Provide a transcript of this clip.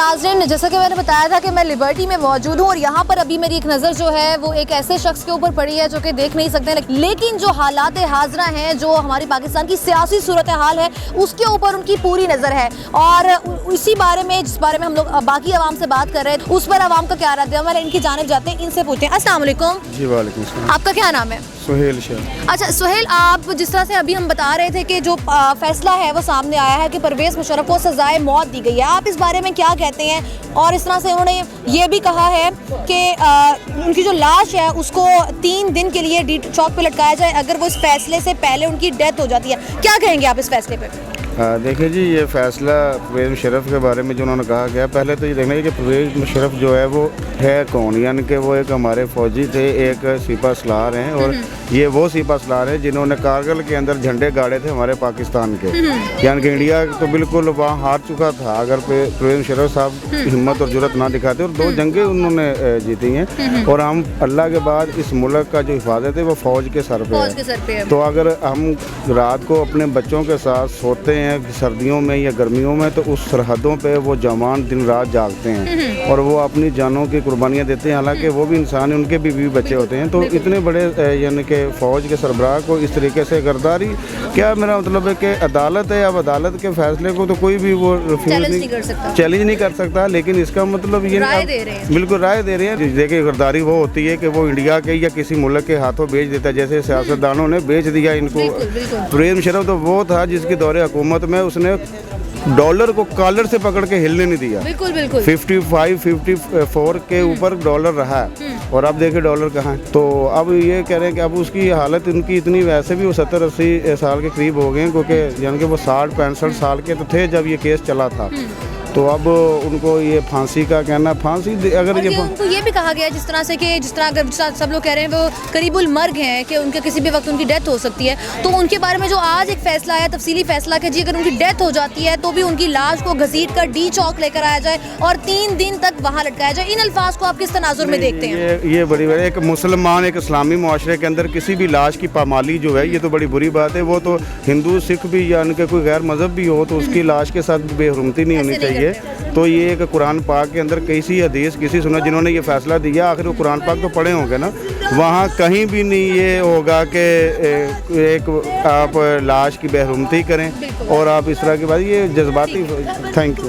नाज़रीन, जैसा कि मैंने बताया था कि मैं लिबर्टी में मौजूद हूँ और यहाँ पर अभी मेरी एक नज़र जो है वो एक ऐसे शख्स के ऊपर पड़ी है जो कि देख नहीं सकते, लेकिन जो हालात हाज़रा हैं, जो हमारी पाकिस्तान की सियासी सूरत हाल है, उसके ऊपर उनकी पूरी नज़र है। और इसी बारे में, जिस बारे में हम लोग बाकी आवाम से बात कर रहे हैं, उस पर आवाम का क्या रद्द अमल है, इनकी जानिब जाते हैं, इनसे पूछते हैं। अस्सलाम वालेकुम। जी वालेकुम सलाम। आपका क्या नाम है? सुहेल शाह। अच्छा सुहेल, आप जिस तरह से अभी हम बता रहे थे कि जो फैसला है वो सामने आया है कि परवेज़ मुशर्रफ को सजाए मौत दी गई है, आप इस बारे में क्या कहते हैं? और इस तरह से उन्होंने ये भी कहा है कि उनकी जो लाश है उसको 3 दिन के लिए डी चौक पे लटकाया जाए अगर वो इस फैसले से पहले उनकी डेथ हो जाती है। क्या कहेंगे आप इस फैसले पे? देखिए जी, ये फ़ैसला परवेज़ मुशर्रफ के बारे में जो उन्होंने कहा गया, पहले तो ये देखना है कि परवेज़ मुशर्रफ जो है वो है कौन, यानी कि वो एक हमारे फ़ौजी थे, एक सिपा सलार हैं, और ये वो सिपा सलार हैं जिन्होंने कारगिल के अंदर झंडे गाड़े थे हमारे पाकिस्तान के। यानी कि इंडिया तो बिल्कुल वहाँ हार चुका था अगर परवेज़ मुशर्रफ साहब हिम्मत और जुर्रत ना दिखाते, और 2 जंगें उन्होंने जीती हैं। और हम अल्लाह के बाद इस मुल्क का जो हिफाजत है वो फ़ौज के सर पे है। तो अगर हम रात को अपने बच्चों के साथ सोते हैं सर्दियों में या गर्मियों में, तो उस सरहदों पे वो जवान दिन रात जागते हैं और वो अपनी जानों की कुर्बानियाँ देते हैं। हालांकि वो भी इंसान हैं, उनके भी बीवी बच्चे होते हैं। तो इतने बड़े यानी कि फ़ौज के सरबराह को इस तरीके से गर्दारी, क्या मेरा मतलब है कि अदालत है, अब अदालत के फैसले को तो कोई भी वो चैलेंज नहीं कर सकता, लेकिन इसका मतलब ये बिल्कुल राय दे रहे हैं। देखिए, गर्दारी वो होती है कि वो इंडिया के या किसी मुल्क के हाथों बेच देता है, जैसे सियासतदानों ने बेच दिया इनको। परवेज़ मुशर्रफ तो वो था जिसके दौरे हुकूमत में उसने डॉलर को कॉलर से पकड़ के हिलने नहीं दिया। बिल्कुल 54 के ऊपर डॉलर रहा है, और अब देखिए डॉलर कहाँ है। तो अब ये कह रहे हैं कि अब उसकी हालत उनकी इतनी, वैसे भी वो 70-80 साल के करीब हो गए हैं, क्योंकि यानी कि वो 60-65 साल के तो थे जब ये केस चला था। तो अब उनको ये फांसी का कहना, फांसी अगर ये उनको ये भी कहा गया जिस तरह अगर सब लोग कह रहे हैं वो करीबुल मर्ग हैं कि उनके किसी भी वक्त उनकी डेथ हो सकती है, तो उनके बारे में जो आज एक फैसला आया, तफसीली फैसला, कि जी अगर उनकी डेथ हो जाती है तो भी उनकी लाश को घसीट कर डी चौक लेकर आया जाए और 3 दिन तक वहाँ लटकाया जाए। इन अल्फाज को आप किस तनाजुर में देखते हैं? ये बड़ी एक मुसलमान, एक इस्लामी मुआशरे के अंदर किसी भी लाश की पामाली जो है, ये तो बड़ी बुरी बात है। वो तो हिंदू, सिख भी, यानी कि कोई गैर मज़हब भी हो, तो उसकी लाश के साथ बेहरमती नहीं होनी चाहिए। तो ये एक कुरान पाक के अंदर कैसी हदीस किसी सुना जिन्होंने ये फैसला दिया, आखिर वो कुरान पाक तो पढ़े होंगे ना, वहाँ कहीं भी नहीं ये होगा कि एक आप लाश की बेहरमती करें और आप इस तरह की बात, ये जज्बाती। Thank you.